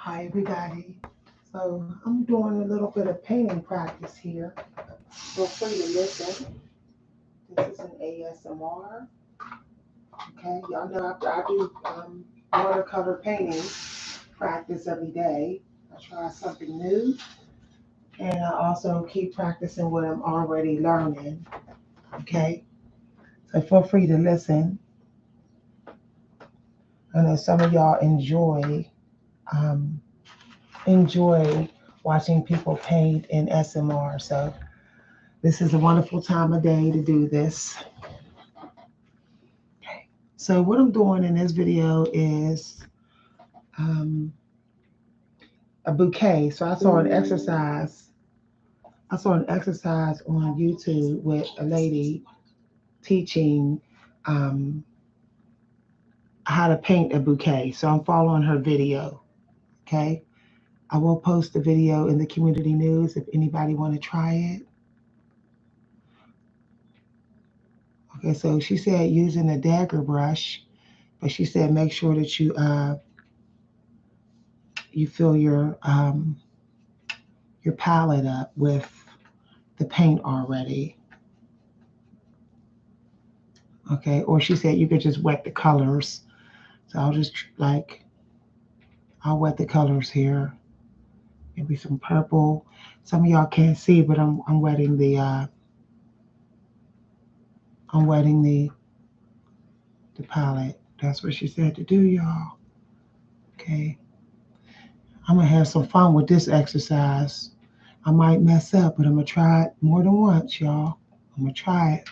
Hi everybody. So I'm doing a little bit of painting practice here. Feel free to listen. This is an ASMR. Okay, y'all know I do watercolor painting practice every day. I try something new, and I also keep practicing what I'm already learning. Okay, so feel free to listen. I know some of y'all um, enjoy watching people paint in SMR. So this is a wonderful time of day to do this. So what I'm doing in this video is um, a bouquet. So I saw an exercise on YouTube with a lady teaching um, how to paint a bouquet. So I'm following her video. Okay. I will post the video in the community news if anybody want to try it. Okay. So she said using a dagger brush, but she said make sure that you fill your palette up with the paint already. Okay, or she said you could just wet the colors. So I'll wet the colors here. Maybe some purple. Some of y'all can't see, but I'm wetting the palette. That's what she said to do, y'all. Okay, I'm gonna have some fun with this exercise. I might mess up, but I'm gonna try it more than once, y'all. I'm gonna try it.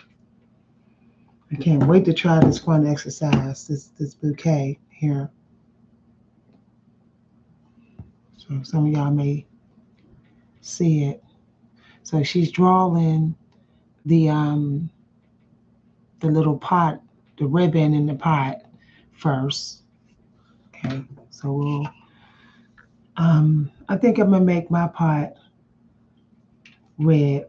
I can't wait to try this fun exercise. This bouquet here. So some of y'all may see it. So she's drawing the um the little pot, the ribbon in the pot first. Okay, so I think I'm gonna make my pot red.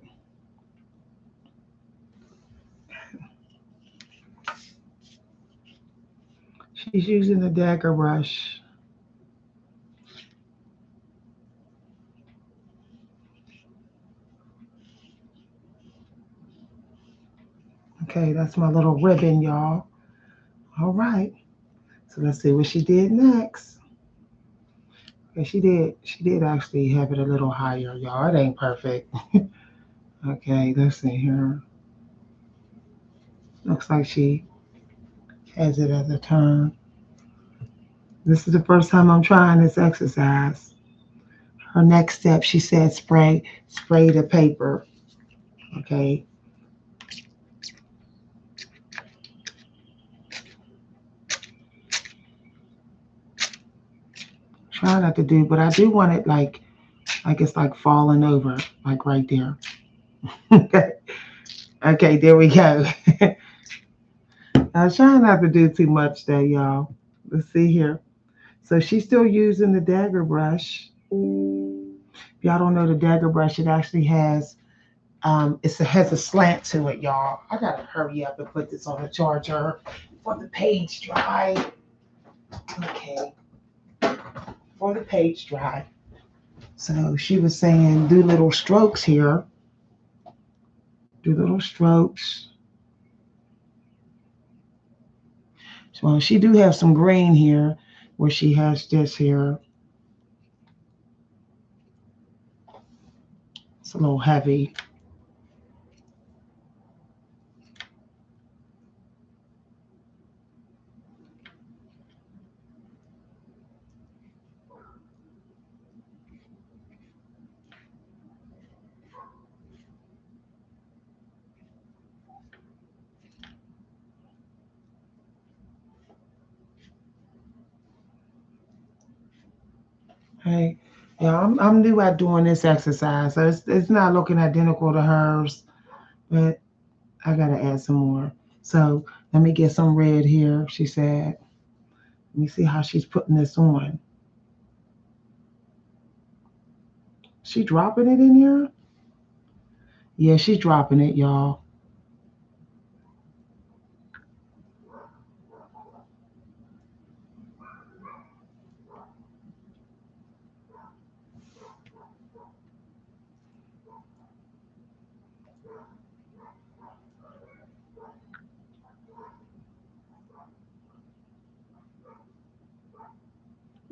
She's using a dagger brush. Okay, that's my little ribbon, y'all. All right, so let's see what she did next. Okay, she did actually have it a little higher, y'all. It ain't perfect. Okay, let's see here. Looks like she has it as a turn. This is the first time I'm trying this exercise. Her next step, she said spray the paper. Okay. Try not to do, but I do want it like it's like falling over, like right there. Okay. Okay, there we go. I was trying not to do too much there, y'all. Let's see here. So she's still using the dagger brush. If y'all don't know the dagger brush, it actually has a slant to it, y'all. I gotta hurry up and put this on the charger for the page dry. Okay, for the page dry. So she was saying do little strokes here. Do little strokes. So she do have some green here where she has this here. It's a little heavy. Hey, yeah, I'm new at doing this exercise, so it's not looking identical to hers, but I gotta add some more. So let me get some red here. She said, let me see how she's putting this on. She dropping it in here? Yeah, she's dropping it, y'all.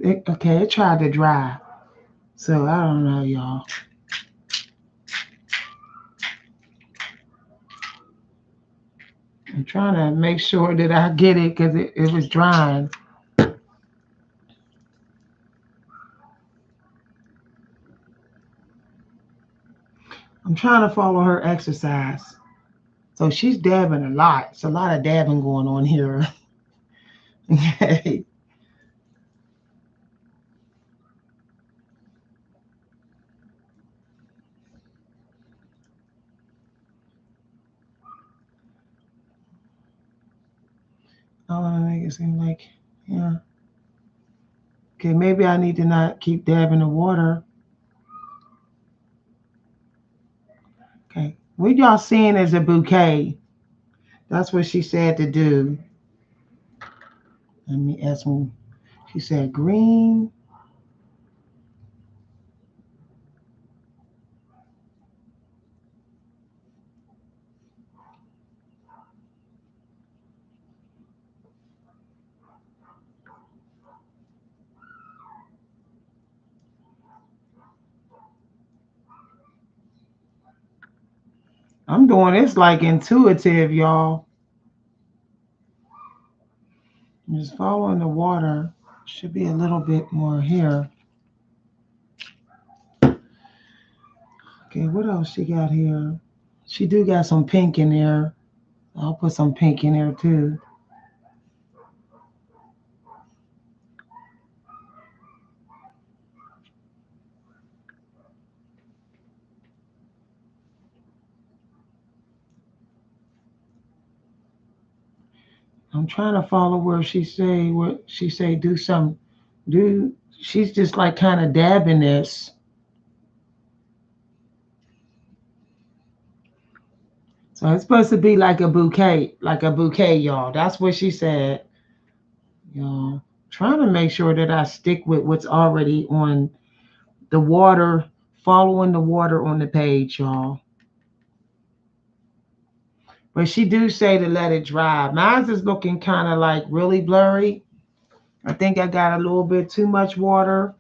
Okay, it tried to dry. So I don't know, y'all. I'm trying to make sure that I get it because it was drying. I'm trying to follow her exercise. So she's dabbing a lot. It's a lot of dabbing going on here. Okay. I want to make it seem like, yeah. Okay, maybe I need to not keep dabbing the water. Okay. What y'all seeing is a bouquet. That's what she said to do. Let me ask me. She said green. I'm doing this like intuitive, y'all. I'm just following the water. Should be a little bit more here. Okay, what else she got here? She do got some pink in there. I'll put some pink in there too. I'm trying to follow where she say what she say do some do she's just like kind of dabbing this. So it's supposed to be like a bouquet, y'all. That's what she said. Y'all trying to make sure that I stick with what's already on the water, following the water on the page, y'all. But she do say to let it dry. Mine's is looking kind of like really blurry. I think I got a little bit too much water.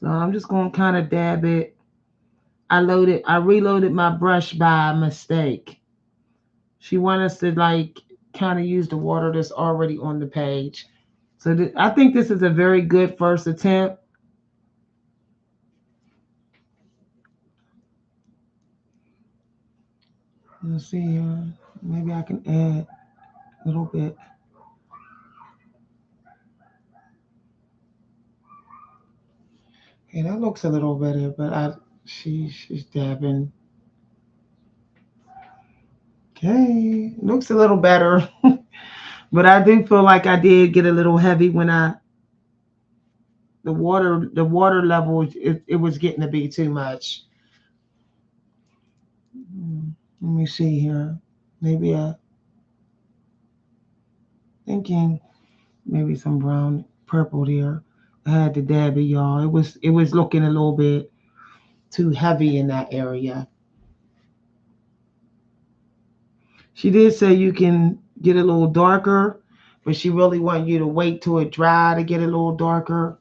So I'm just gonna kind of dab it. I reloaded my brush by mistake. She wants us to like kind of use the water that's already on the page. So I think this is a very good first attempt. Let's see here. Maybe I can add a little bit. Okay, that looks a little better, but she's dabbing. Okay, looks a little better. But I do feel like I did get a little heavy when the water level it was getting to be too much. Let me see here. Maybe I thinking maybe some brown purple there. I had to dab it, y'all. It was looking a little bit too heavy in that area. She did say you can get a little darker, but she really want you to wait till it dry to get a little darker.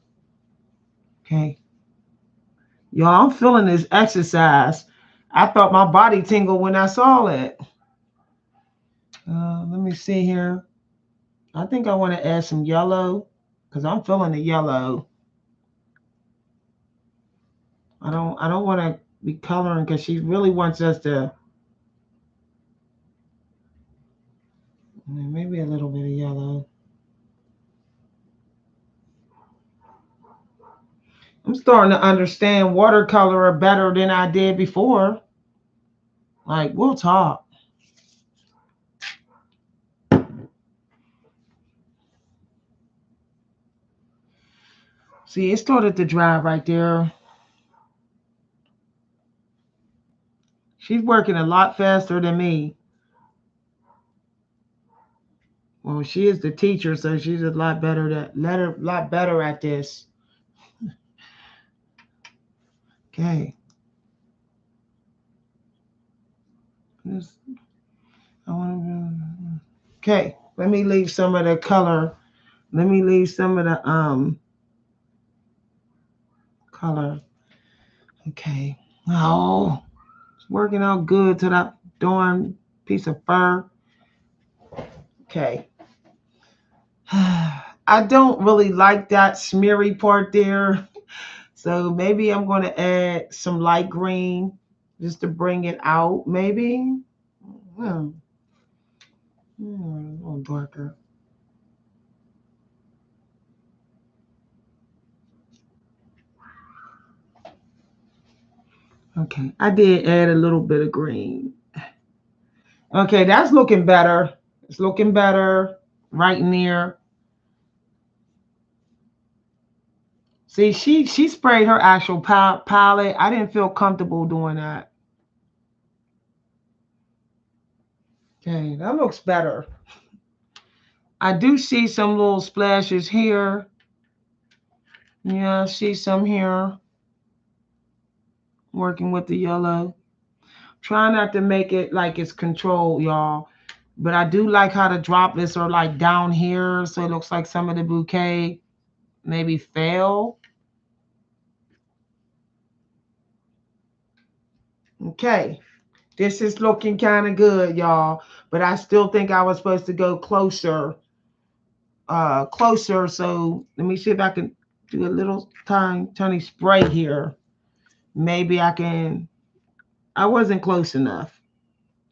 Okay. Y'all, I'm feeling this exercise. I thought my body tingled when I saw it. Let me see here. I think I want to add some yellow because I'm feeling the yellow. I don't want to be coloring because she really wants us to maybe a little bit of yellow. I'm starting to understand watercolor better than I did before. Like, we'll talk. See, it started to dry right there. She's working a lot faster than me. Well, she is the teacher, so she's a lot better lot better at this. Okay. This, I want to. Okay. Let me leave some of the color. Let me leave some of the color. Okay. Oh, it's working out good to that darn piece of fur. Okay. I don't really like that smeary part there. So maybe I'm going to add some light green just to bring it out, maybe. Hmm. A little darker. Okay, I did add a little bit of green. Okay, that's looking better. It's looking better right near. See, she sprayed her actual palette. I didn't feel comfortable doing that. Okay, that looks better. I do see some little splashes here. Yeah, I see some here. Working with the yellow. Try not to make it like it's controlled, y'all. But I do like how the droplets are like down here. So it looks like some of the bouquet maybe fell. Okay. This is looking kind of good, y'all. But I still think I was supposed to go closer. Closer. So let me see if I can do a little tiny spray here. Maybe I can. I wasn't close enough.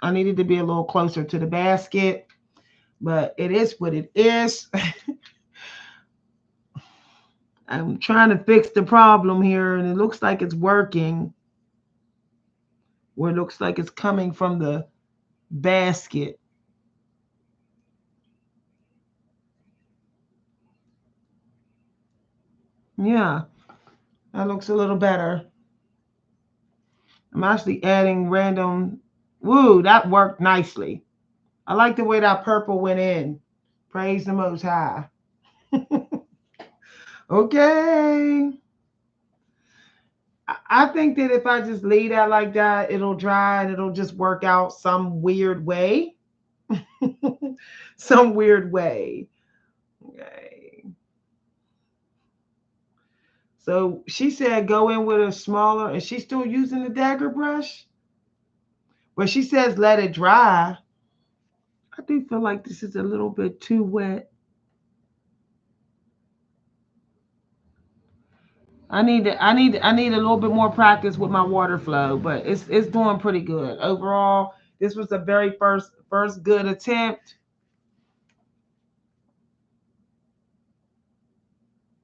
I needed to be a little closer to the basket. But it is what it is. I'm trying to fix the problem here, and it looks like it's working. Where it looks like it's coming from the basket. Yeah, that looks a little better. I'm actually adding random. Woo, that worked nicely. I like the way that purple went in. Praise the Most High. Okay. I think that if I just leave that like that, it'll dry and it'll just work out some weird way. Some weird way. Okay. So she said go in with a smaller, and she's still using the dagger brush. But she says let it dry. I do feel like this is a little bit too wet. I need a little bit more practice with my water flow, but it's doing pretty good. Overall, this was the very first good attempt.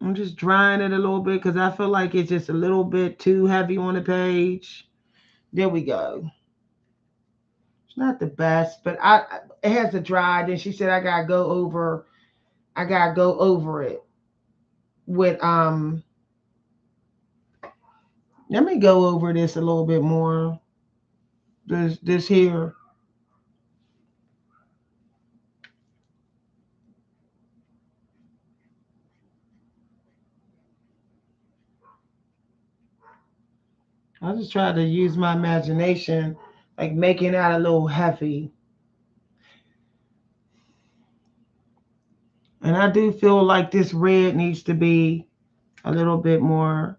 I'm just drying it a little bit because I feel like it's just a little bit too heavy on the page. There we go. It's not the best, but it has to dry. Then she said I gotta go over it with let me go over this a little bit more. This here. I just try to use my imagination, like making that a little heavy. And I do feel like this red needs to be a little bit more,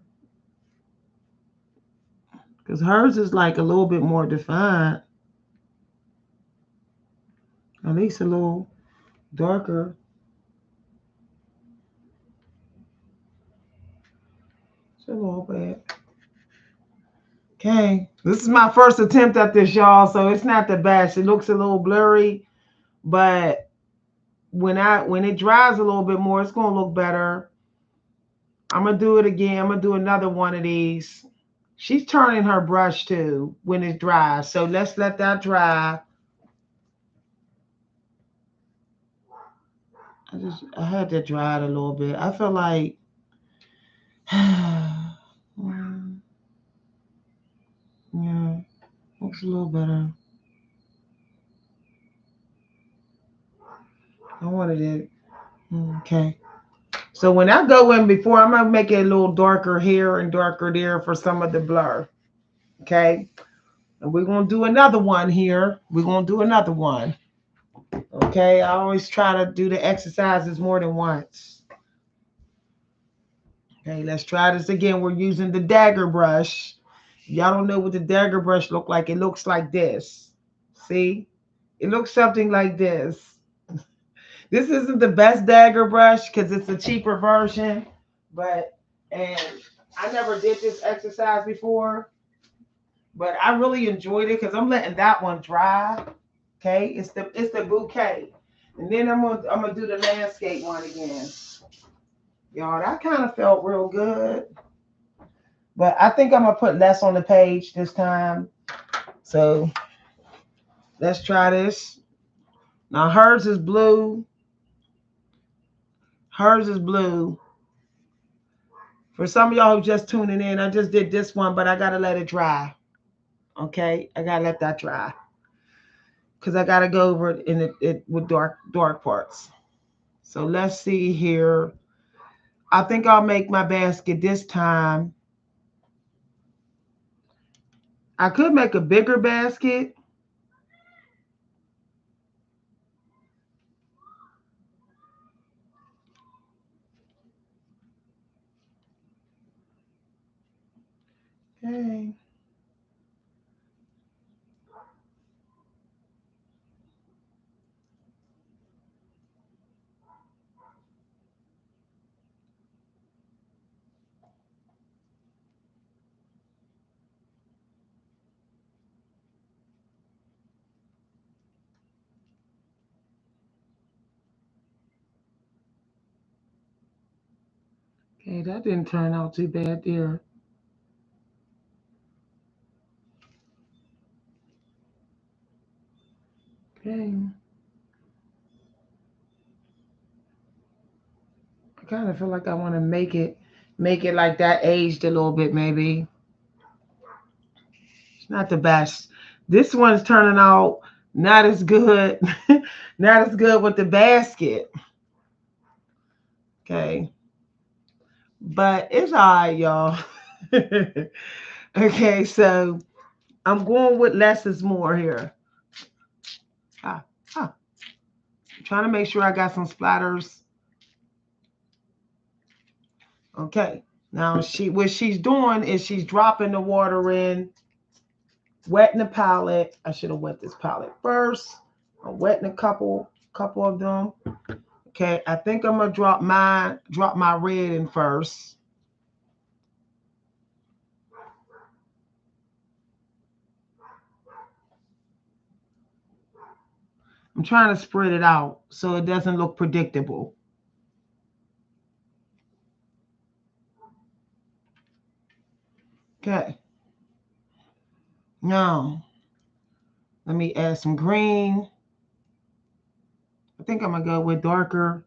because hers is like a little bit more defined, at least a little darker. Just a little bit. Okay, this is my first attempt at this, y'all, so it's not the best. It looks a little blurry, but when it dries a little bit more, it's gonna look better. I'm gonna do it again. I'm gonna do another one of these. She's turning her brush too when it dries. So let's let that dry. I had to dry it a little bit. I feel like yeah, looks a little better. I wanted it. Okay. So when I go in before, I'm gonna make it a little darker here and darker there for some of the blur. Okay. And we're gonna do another one here. We're gonna do another one. Okay. I always try to do the exercises more than once. Okay, let's try this again. We're using the dagger brush. Y'all don't know what the dagger brush look like. It looks like this. See? It looks something like this. This isn't the best dagger brush because it's a cheaper version, but and I never did this exercise before, but I really enjoyed it because I'm letting that one dry. Okay, it's the bouquet, and then I'm gonna do the landscape one again. Y'all, that kind of felt real good, but I think I'm gonna put less on the page this time. So let's try this. Now hers is blue. Hers is blue. For some of y'all who just tuning in, I just did this one, but I gotta let it dry. Okay, I gotta let that dry because I gotta go over it in it with dark parts. So let's see here. I think I'll make my basket this time. I could make a bigger basket. Okay. Okay, that didn't turn out too bad there. Okay. I kind of feel like I want to make it like that aged a little bit maybe. It's not the best. This one's turning out not as good. Not as good with the basket. Okay. But it's all right, y'all. Okay, so I'm going with less is more here. Ah, ah. I'm trying to make sure I got some splatters. Okay. Now what she's doing is she's dropping the water in, wetting the palette. I should have wet this palette first. I'm wetting a couple of them. Okay, I think I'm gonna drop my red in first. I'm trying to spread it out so it doesn't look predictable. Okay. Now, let me add some green. I think I'm gonna go with darker.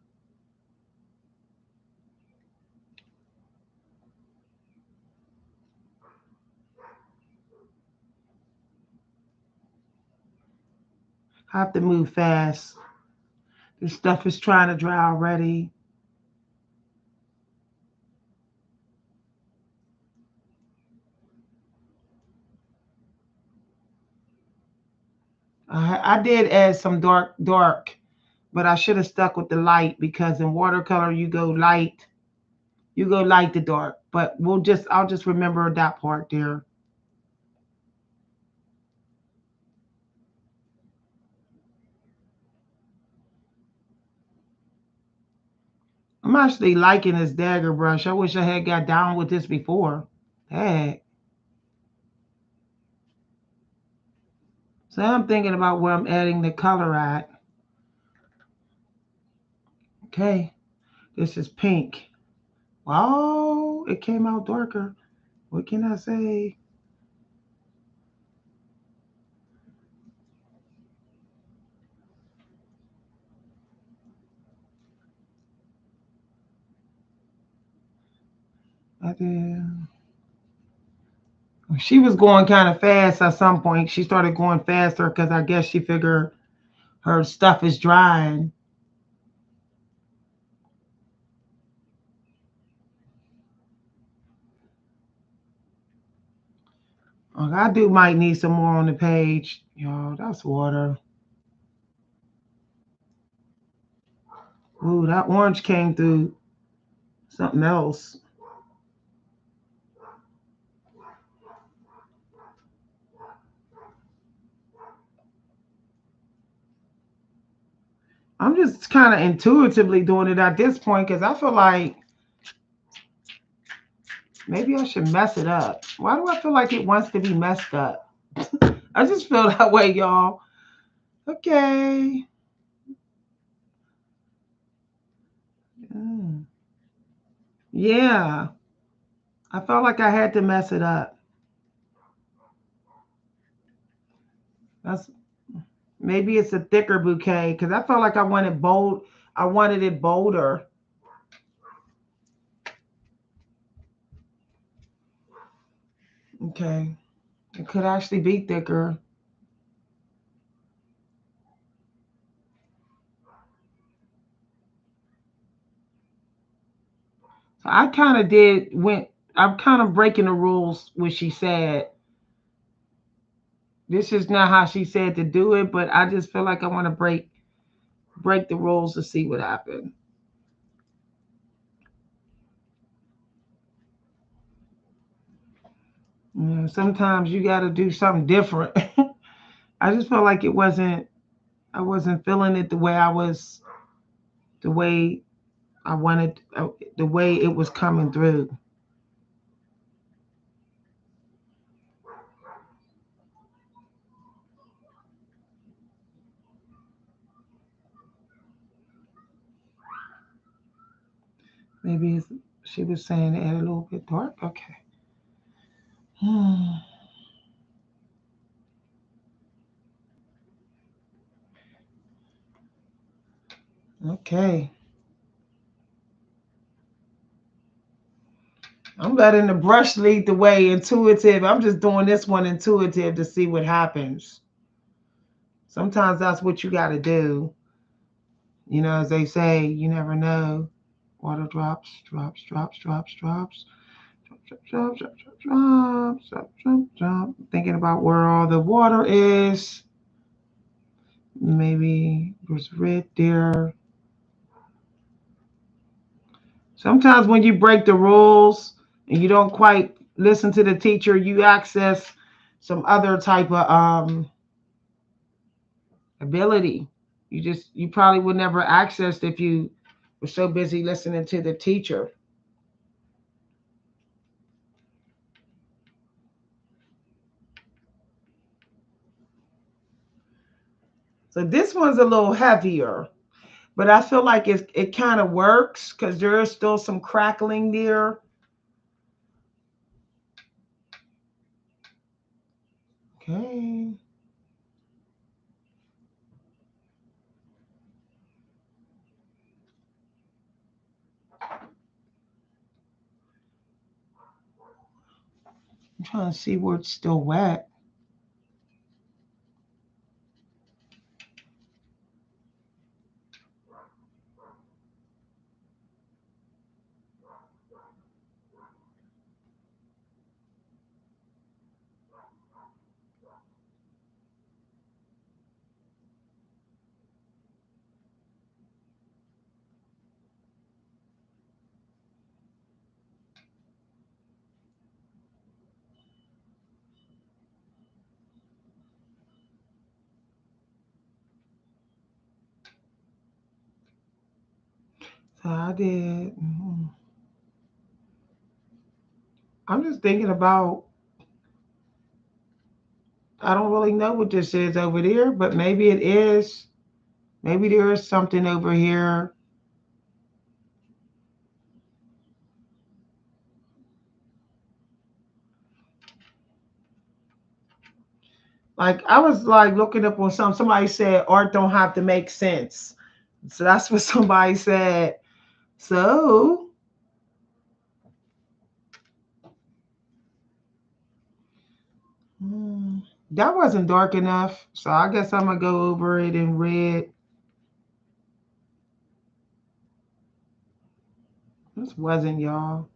I have to move fast. This stuff is trying to dry already. I did add some dark, but I should have stuck with the light because in watercolor you go light to dark. But I'll just remember that part there. I'm actually liking this dagger brush. I wish I had got down with this before. Heck. So I'm thinking about where I'm adding the color at. Okay, this is pink. Wow, it came out darker. What can I say? I did. She was going kind of fast at some point. She started going faster because I guess she figured her stuff is drying. I do might need some more on the page. Yo, that's water. Ooh, that orange came through something else. I'm just kind of intuitively doing it at this point because I feel like maybe I should mess it up. Why do I feel like it wants to be messed up? I just feel that way, y'all. Okay. Mm. Yeah. I felt like I had to mess it up. That's maybe it's a thicker bouquet because I felt like I wanted bold. I wanted it bolder. Okay. It could actually be thicker. So I kind of did went. I'm kind of breaking the rules what she said. This is not how she said to do it, but I just feel like I want to break the rules to see what happens. You know, sometimes you got to do something different. I just felt like it wasn't. I wasn't feeling it the way I was. The way I wanted. The way it was coming through. Maybe she was saying to add a little bit dark. Okay. Hmm. Okay. I'm letting the brush lead the way intuitive. I'm just doing this one intuitive to see what happens. Sometimes that's what you got to do. You know, as they say, you never know. Water drops, drops, drops, drops, drops, drop, drop, drop, drop, drop, drop, drop, drop. Thinking about where all the water is. Maybe there's red there. Sometimes when you break the rules and you don't quite listen to the teacher, you access some other type of ability. You probably would never access if you were so busy listening to the teacher. So this one's a little heavier, but I feel like it kind of works because there is still some crackling there. Okay. I'm trying to see where it's still wet. So I did. I'm just thinking about, I don't really know what this is over there, but maybe it is. Maybe there is something over here. Like I was like looking up on somebody said art don't have to make sense. So that's what somebody said. So hmm, that wasn't dark enough. So I guess I'm gonna go over it in red. This wasn't y'all.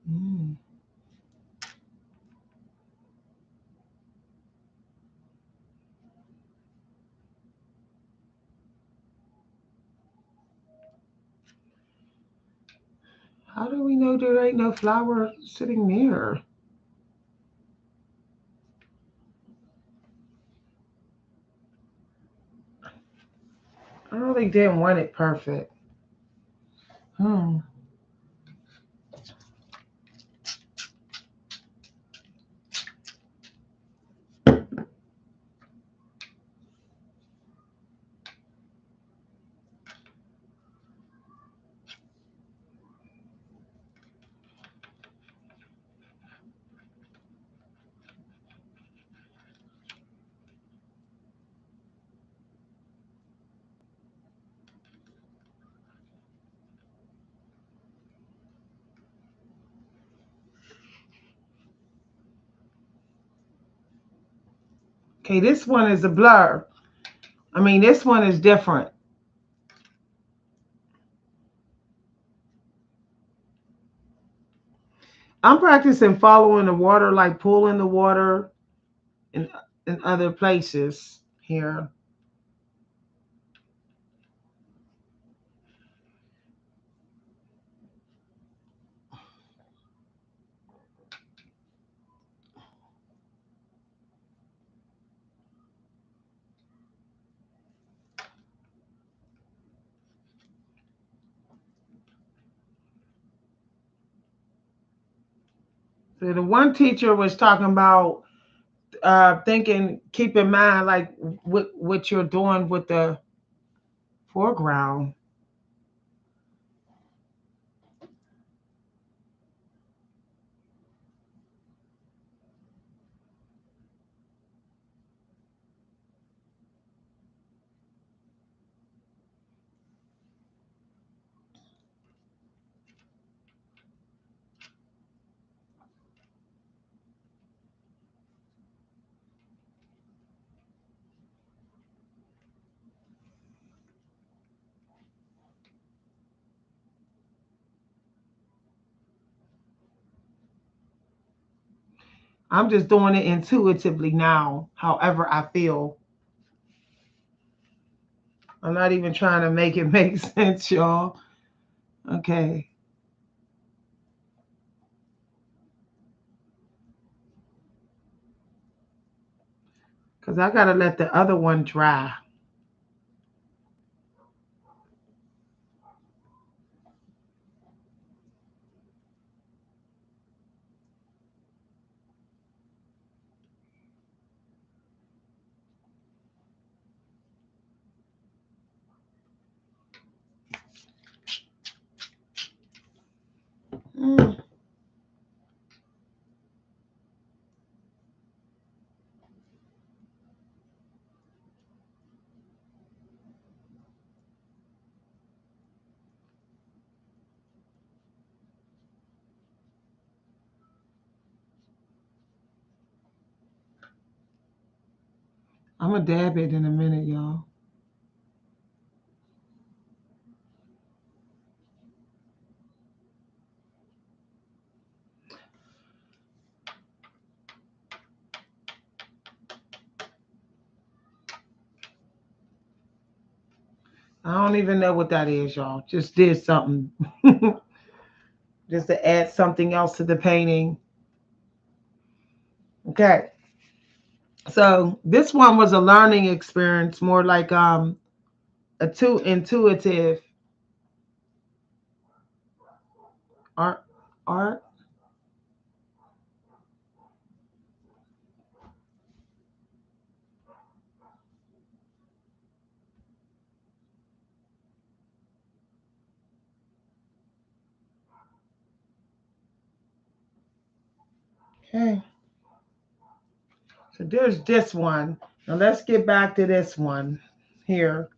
Hmm. How do we know there ain't no flower sitting there? I really didn't want it perfect. Hmm. Okay, this one is a blur. I mean, this one is different. I'm practicing following the water, like pulling the water in other places here. So the one teacher was talking about thinking, keep in mind, like what you're doing with the foreground. I'm just doing it intuitively now, however I feel. I'm not even trying to make it make sense, y'all. Okay. Because I got to let the other one dry. Mm. I'm going to dab it in a minute, y'all. I don't even know what that is, y'all. Just did something. Just to add something else to the painting. Okay. So this one was a learning experience, more like a too intuitive art art. Okay. So there's this one. Now let's get back to this one here.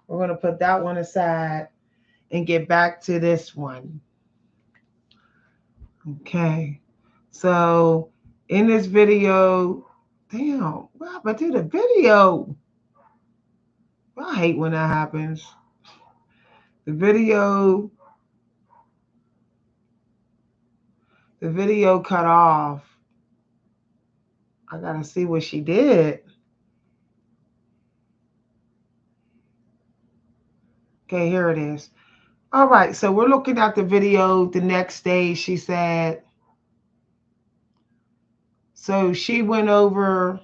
We're going to put that one aside and get back to this one. Okay. So in this video, damn, what happened to the video? I hate when that happens. The video, the video cut off. I gotta see what she did. Okay, here it is. All right, so we're looking at the video the next day. She said, so she went over,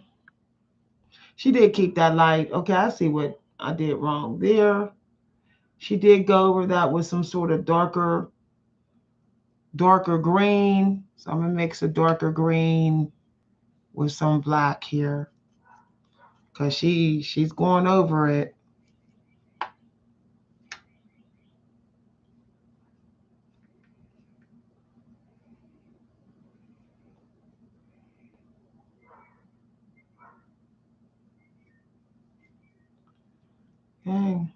she did keep that light. Okay, I see what I did wrong there. She did go over that with some sort of darker green. So I'm gonna mix a darker green with some black here. Cause she's going over it. Dang.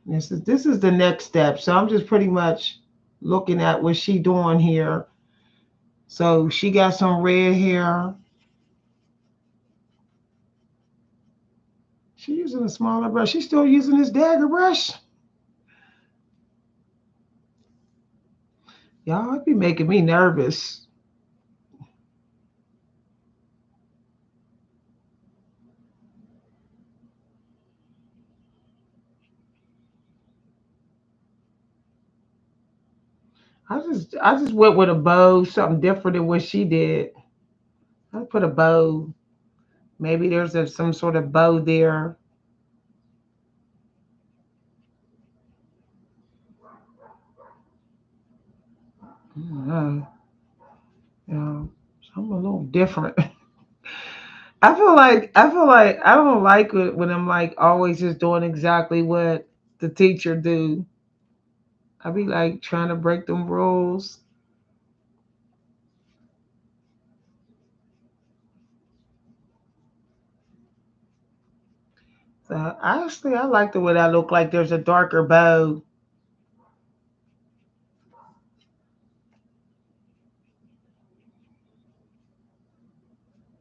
This is the next step. So I'm just pretty much looking at what she doing here. So she got some red hair. She using a smaller brush. She's still using this dagger brush. Y'all, it be making me nervous. I just went with a bow, something different than what she did. I put a bow. Maybe there's some sort of bow there. I don't know. You know, something a little different. I feel like I don't like it when I'm like always just doing exactly what the teacher do. I be like trying to break them rules. So honestly, I like the way that look like there's a darker bow.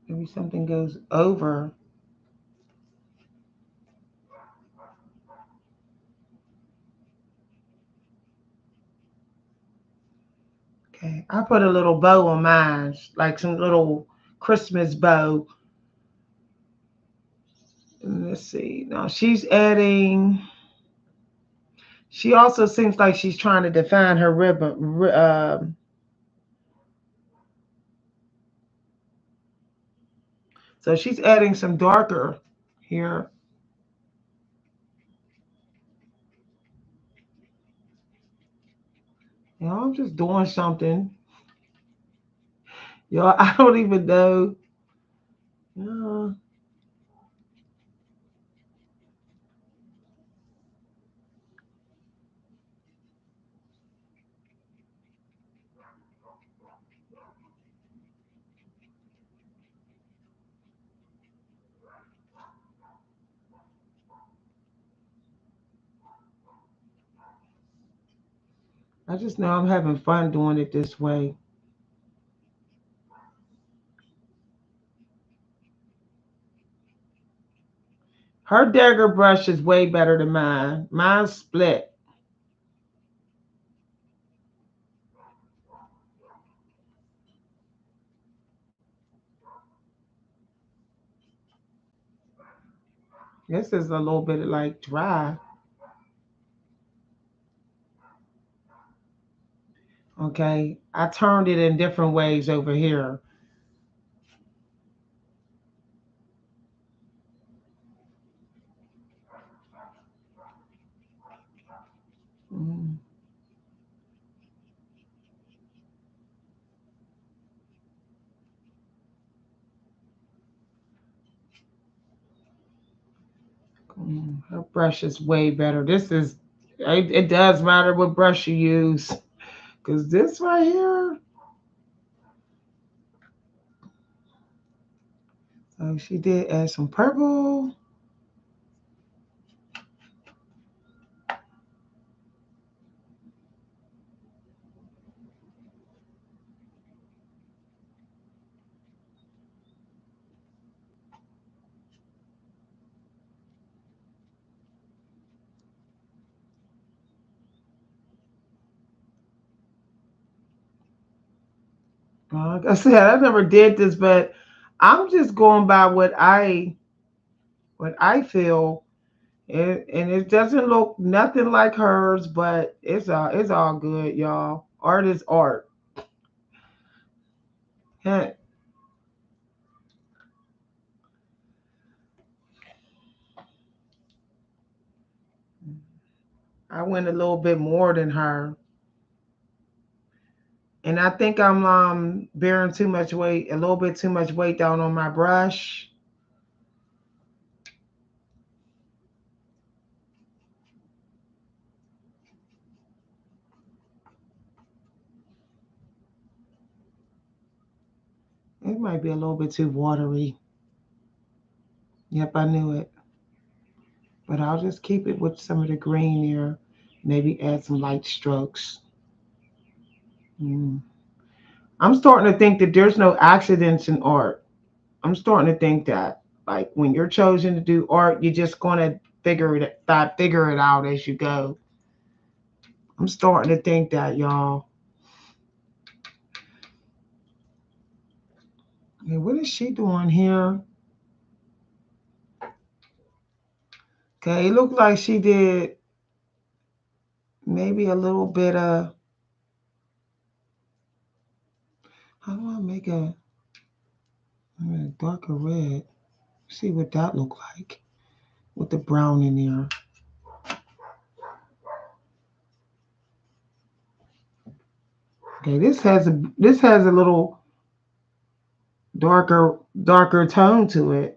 Maybe something goes over. Okay, I put a little bow on mine, like some little Christmas bow. And let's see. Now she's adding. She also seems like she's trying to define her ribbon. So she's adding some darker here. I'm just doing something. I don't even know. Uh, I just know I'm having fun doing it this way. Her dagger brush is way better than mine. Mine's split. This is a little bit like dry. Okay. I turned it in different ways over here. Mm, her brush is way better. It does matter what brush you use. Because this right here, so she did add some purple. Like I said, I never did this, but I'm just going by what I feel, and it doesn't look nothing like hers, but it's all good, y'all. Art is art. Yeah. I went a little bit more than her. And I think I'm bearing too much weight, a little bit too much weight down on my brush. It might be a little bit too watery. Yep, I knew it. But I'll just keep it with some of the green here. Maybe add some light strokes. Mm. I'm starting to think that there's no accidents in art. I'm starting to think that. Like when you're chosen to do art, you're just gonna figure it out as you go. I'm starting to think that, y'all. Hey, what is she doing here? Okay, it looked like she did maybe a little bit of. How do I make a darker red? See what that look like with the brown in there. Okay, this has a little darker tone to it.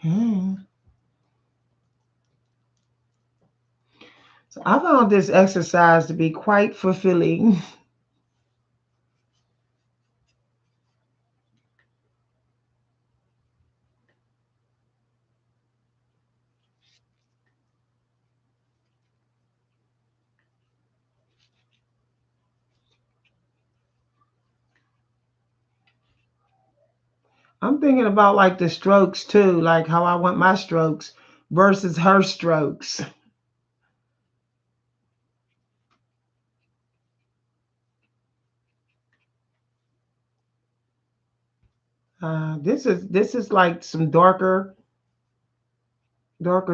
Hmm. So I found this exercise to be quite fulfilling. I'm thinking about like the strokes too, like how I want my strokes versus her strokes. This is like some darker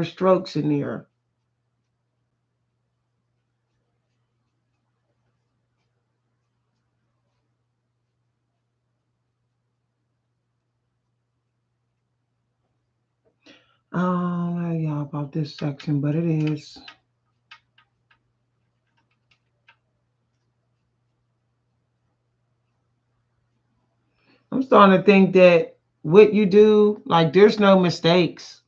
strokes in there. I don't know y'all about this section, but it is. I'm starting to think that what you do, like there's no mistakes.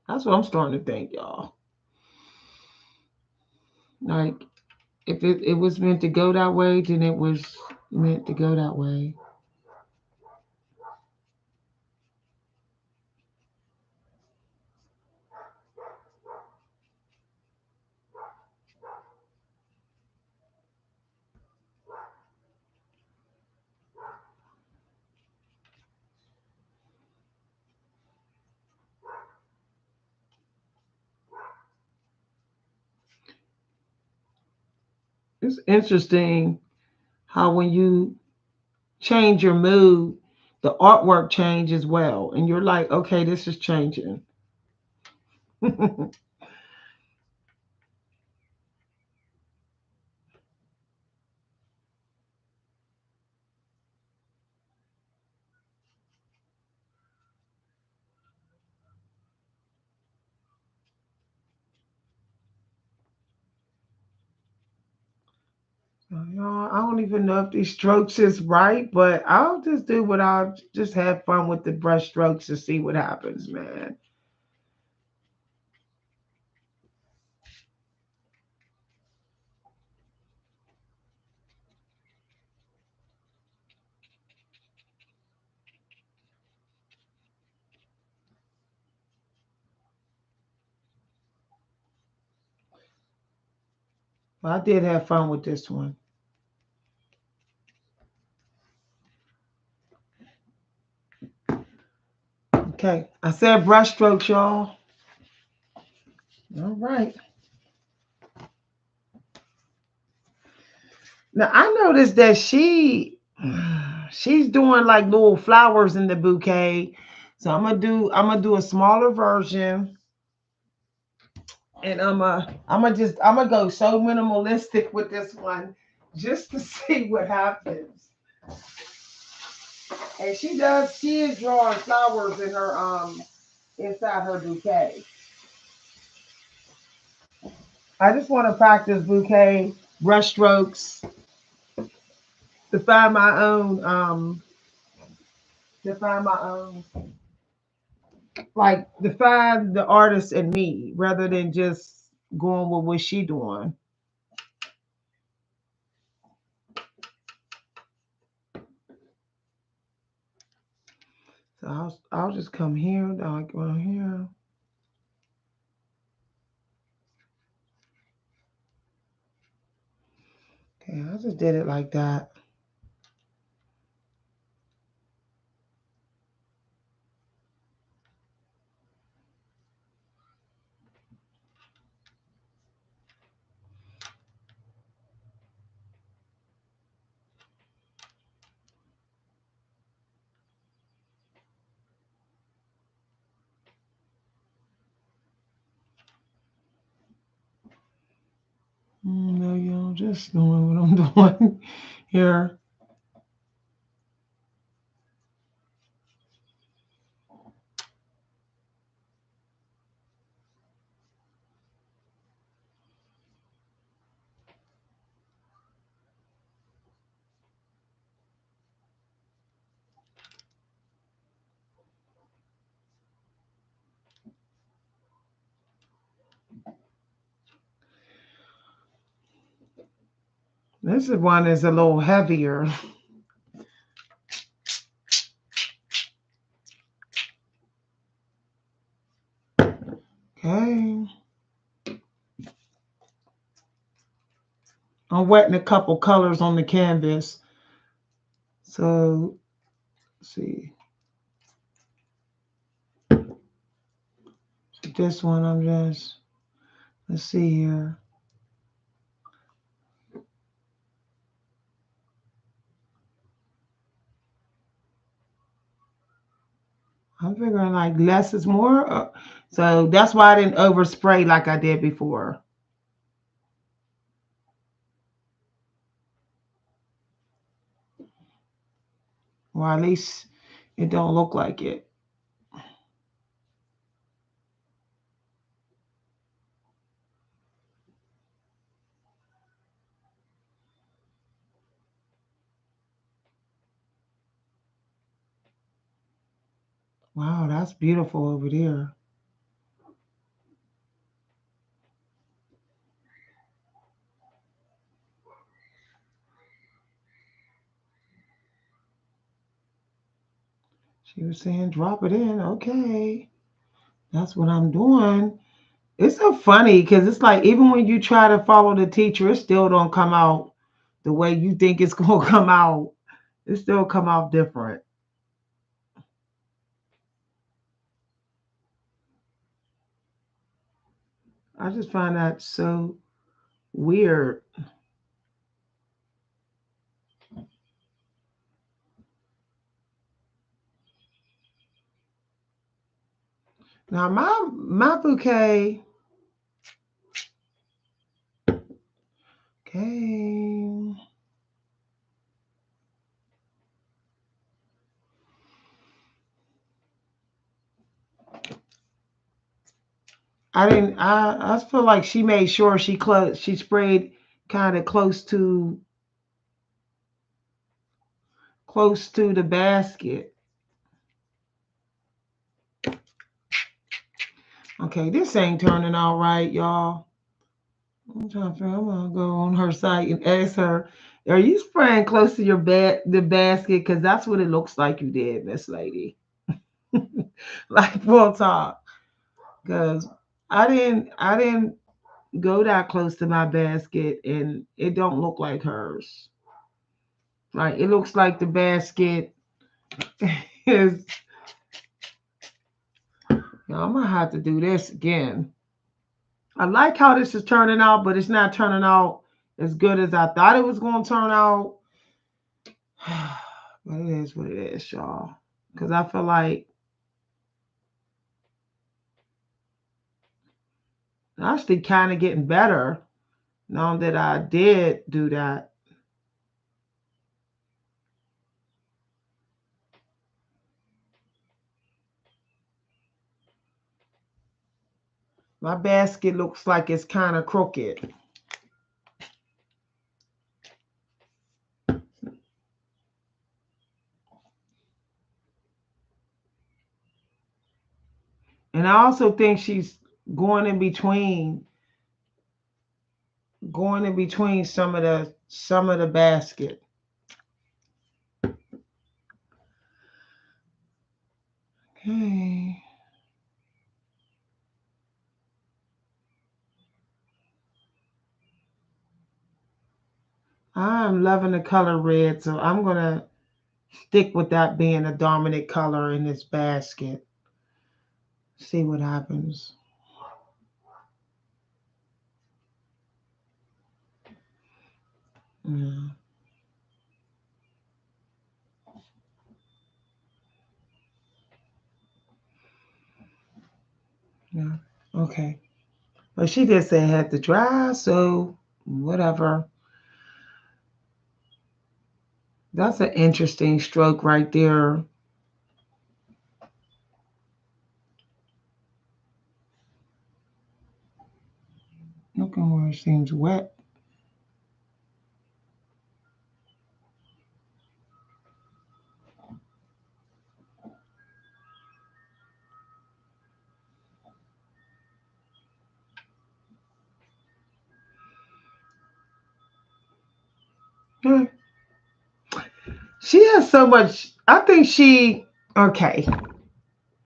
That's what I'm starting to think, y'all. Like if it was meant to go that way, then it was meant to go that way. It's interesting how when you change your mood, the artwork changes as well. And you're like, okay, this is changing. I don't even know if these strokes is right, but I'll just do what I'll just have fun with the brush strokes to see what happens, man. I did have fun with this one. Okay, I said brush strokes, y'all. All right. Now I noticed that she's doing like little flowers in the bouquet. So I'm gonna do a smaller version, and I'm gonna go so minimalistic with this one just to see what happens. And she is drawing flowers in her inside her bouquet. I just want to practice bouquet brush strokes to find my own to find my own like to find the artist in me rather than just going with what she doing. So I'll just come here, like around here. Okay, I just did it like that. No, you know, just doing what I'm doing here. This is one is a little heavier. Okay. I'm wetting a couple colors on the canvas. So let's see. So this one I'm just let's see here. I'm figuring like less is more. So that's why I didn't overspray like I did before. Or at least it don't look like it. Wow, that's beautiful over there. She was saying drop it in. Okay. That's what I'm doing. It's so funny because it's like even when you try to follow the teacher, it still don't come out the way you think it's gonna come out. It still come out different. I just find that so weird. Now my bouquet, okay. I didn't I feel like she made sure she sprayed kind of close to the basket. Okay, this ain't turning out right, y'all. I'm trying to figure. I'm gonna go on her site and ask her, "Are you spraying close to the basket? Because that's what it looks like you did, Miss Lady." Like full talk. Because I didn't go that close to my basket, and it don't look like hers. Like it looks like the basket is. I'm gonna have to do this again. I like how this is turning out, but it's not turning out as good as I thought it was going to turn out. But it is what it is, y'all. Because I feel like I'm actually kind of getting better now that I did do that. My basket looks like it's kind of crooked. And I also think she's going in between some of the basket. Okay. I'm loving the color red, so I'm gonna stick with that being a dominant color in this basket. See what happens. Yeah. Yeah. Okay. But she did say it had to dry, so whatever. That's an interesting stroke right there. Looking where it seems wet. Yeah. She has so much. I think she. Okay.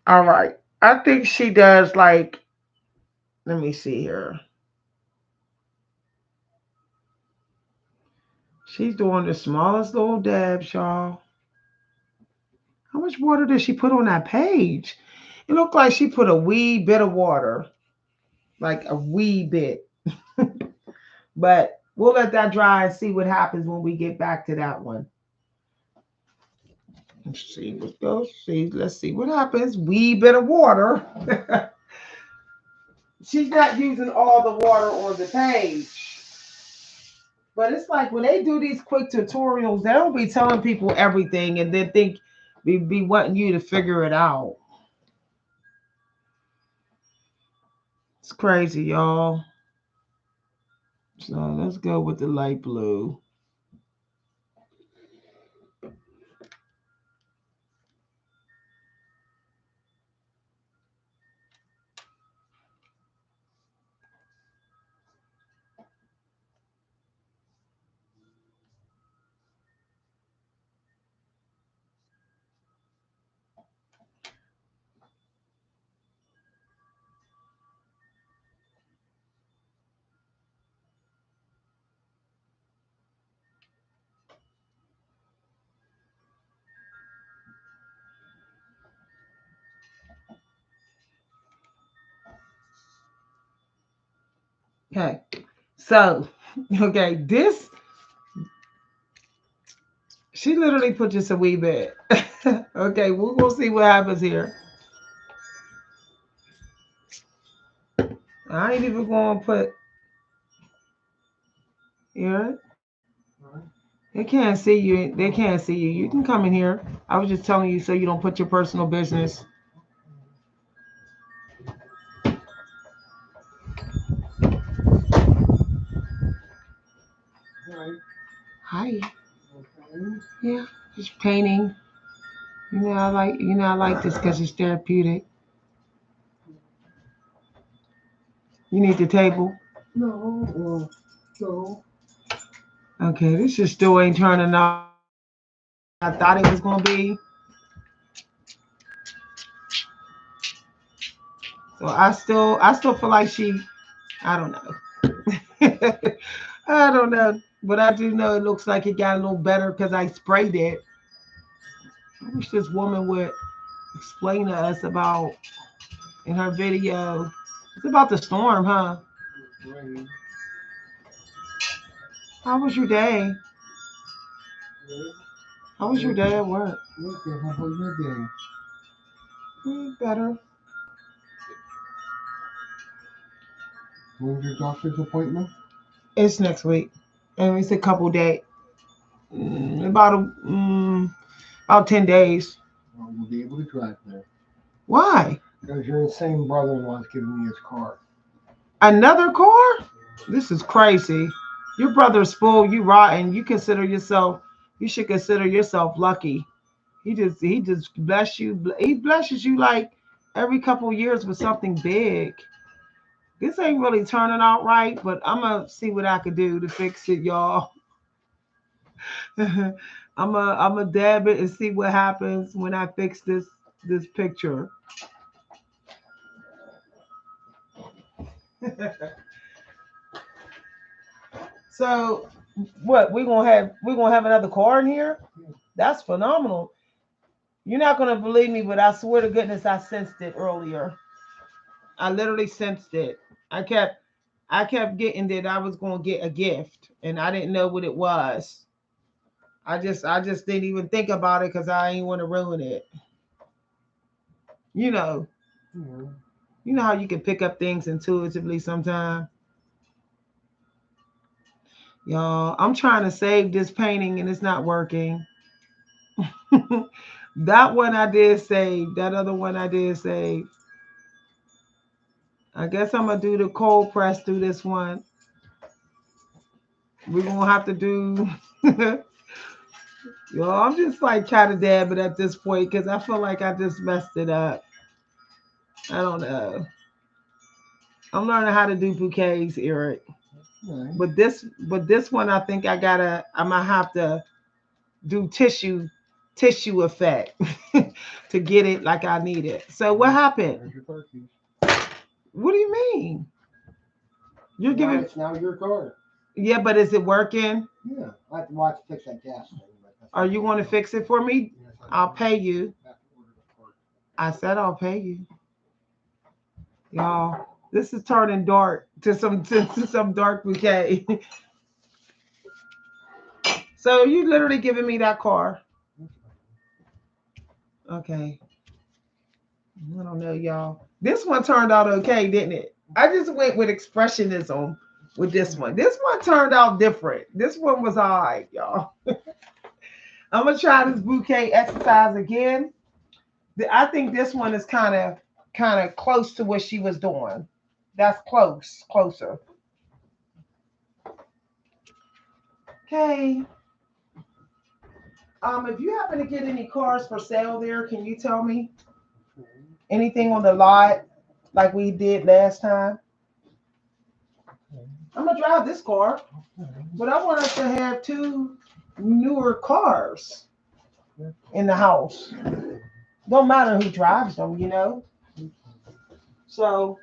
All right. I think she does like. Let me see here. She's doing the smallest little dabs, y'all. How much water did she put on that page? It looked like she put a wee bit of water, like a wee bit. But we'll let that dry and see what happens when we get back to that one. Let's see what goes. See, let's see what happens. Wee bit of water. She's not using all the water on the page. But it's like when they do these quick tutorials, they don't be telling people everything and then think be wanting you to figure it out. It's crazy, y'all. So let's go with the light blue. Okay. So, okay, this she literally put just a wee bit. Okay, we're gonna see what happens here. I ain't even gonna put here. They can't see you. They can't see you. You can come in here. I was just telling you so you don't put your personal business. Hi. Yeah, just painting. I like this because it's therapeutic. You need the table. No, no. Okay, this is still ain't turning out. I thought it was gonna be. So I still feel like she. I don't know. I don't know, but I do know it looks like it got a little better because I sprayed it. I wish this woman would explain to us about in her video. It's about the storm, huh? How was your day? How was your day at work? Okay, how was your day? Better. When's your doctor's appointment? It's next week, and it's a couple days. About 10 days. Well, you'll be able to drive there. Why? Because your insane brother-in-law is giving me his car. Another car? This is crazy. Your brother's spoiled you rotten. You consider yourself. You should consider yourself lucky. He just bless you. He blesses you like every couple years with something big. This ain't really turning out right, but I'm gonna see what I could do to fix it, y'all. I'm a dab it and see what happens when I fix this picture. So what we gonna have another car in here? That's phenomenal. You're not gonna believe me, but I swear to goodness I sensed it earlier. I literally sensed it. I kept I kept getting that I was gonna get a gift and I didn't know what it was. I just didn't even think about it because I ain't want to ruin it. You know, Mhm. you know how you can pick up things intuitively sometimes. Y'all, I'm trying to save this painting and it's not working. That one I did save. That other one I did save. I guess I'm gonna do the cold press through this one. We're gonna have to do. Yo, I'm just like kind of dabbing at this point because I feel like I just messed it up. I don't know. I'm learning how to do bouquets, Eric. Nice. But this one, I think I'm gonna have to do tissue effect to get it like I need it. So what happened? There's your car keys. What do you mean? You're Now giving? it's now your car. Yeah, but is it working? Yeah, I have to watch fix that gas thing. But that's Are you going to fix it for me? Yes, I'll pay you. have to order the part. I said I'll pay you, y'all. This is turning dark to some dark bouquet. So you literally giving me that car? Okay. I don't know, y'all. This one turned out okay, didn't it? I just went with expressionism with this one. This one turned out different. This one was all right, y'all. I'm gonna try this bouquet exercise again. I think this one is kind of close to what she was doing. That's closer. Okay. If you happen to get any cars for sale there, can you tell me Okay. anything on the lot like we did last time? Okay. I'm gonna drive this car, Okay. but I want us to have two newer cars Yeah. in the house. Don't matter who drives them. So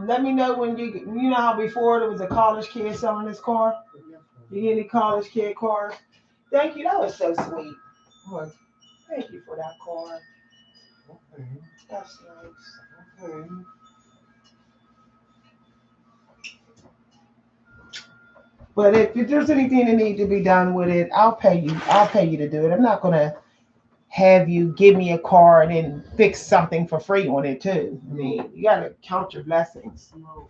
let me know when you know how before there was a college kid selling this car. You get any college kid cars? Thank you. That was so sweet. What? Thank you for that car. Okay. That's nice. Okay. But if there's anything that need to be done with it, I'll pay you. I'll pay you to do it. I'm not gonna have you give me a car and then fix something for free on it too. I mean, you gotta count your blessings. No.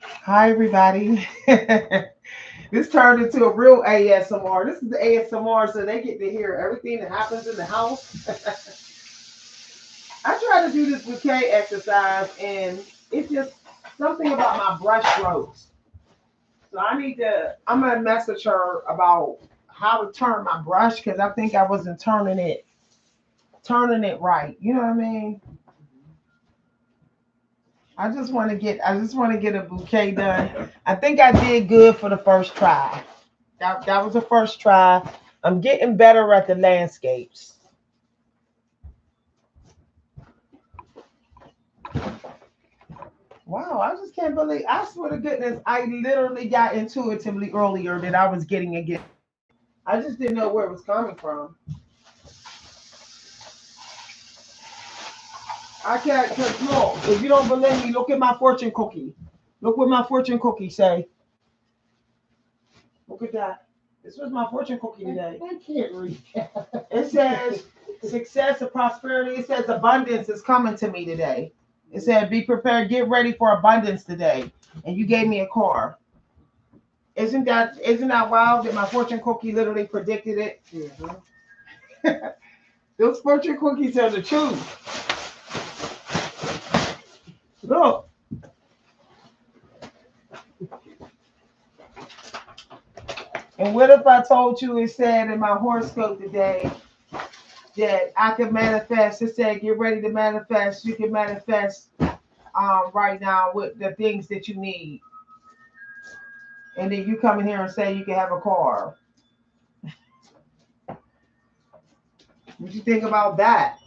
Hi everybody. This turned into a real ASMR. This is the ASMR, so they get to hear everything that happens in the house. I try to do this bouquet exercise, and it's just something about my brush strokes. So I'm gonna message her about how to turn my brush because I think I wasn't turning it right. You know what I mean? I just want to get a bouquet done. I think I did good for the first try. That was the first try. I'm getting better at the landscapes. Wow, I just can't believe. I swear to goodness, I literally got intuitively earlier that I was getting a gift. I just didn't know where it was coming from. I can't, cause look, if you don't believe me, look at my fortune cookie. Look what my fortune cookie say. Look at that. This was my fortune cookie today. I can't read. It says success and prosperity. It says abundance is coming to me today. It said be prepared, get ready for abundance today. And you gave me a car. Isn't that wild that my fortune cookie literally predicted it? Yeah. Those fortune cookies are the truth. Look. And what if I told you it said in my horoscope today that I could manifest? It said, get ready to manifest. You can manifest right now with the things that you need. And then you come in here and say you can have a car. What you think about that?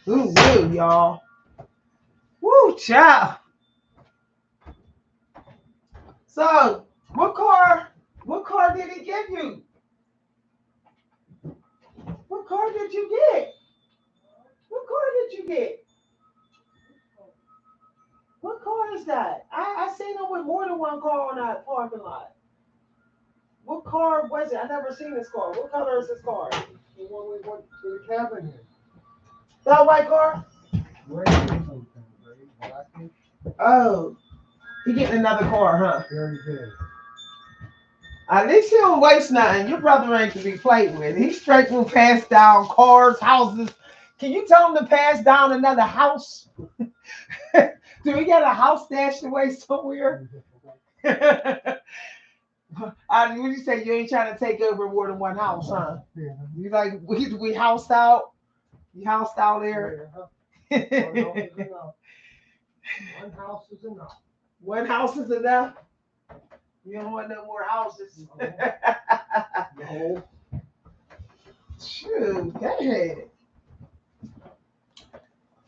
Ooh, woo, y'all. Woo, child. So, what car did he give you? What car did you get? What car did you get? What car is that? I seen him with more than one car on that parking lot. What car was it? I never seen this car. What color is this car? The one we went to the cabin in. That white car? Gray or something, gray, blackish. Oh, he getting another car, huh? Very good. At least he don't waste nothing. Your brother ain't to be played with. He straight will pass down cars, houses. Can you tell him to pass down another house? Do we got a house stashed away somewhere? What you say? You ain't trying to take over more than one house, huh? Yeah. You like we housed out? You housed out there? Yeah. One house is enough. One house is enough. You don't want no more houses. No. Shoot, go ahead.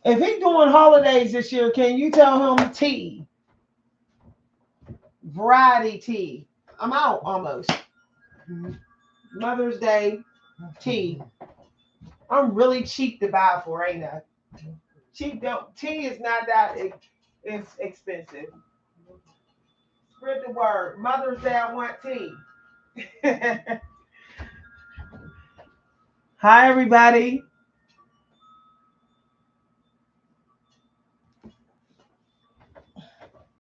If he doing holidays this year, can you tell him tea? Variety tea. I'm out almost. Mother's Day tea. I'm really cheap to buy for, ain't I? Cheap don't tea is not that it's expensive. Spread the word. Mother's Day I want tea. Hi everybody.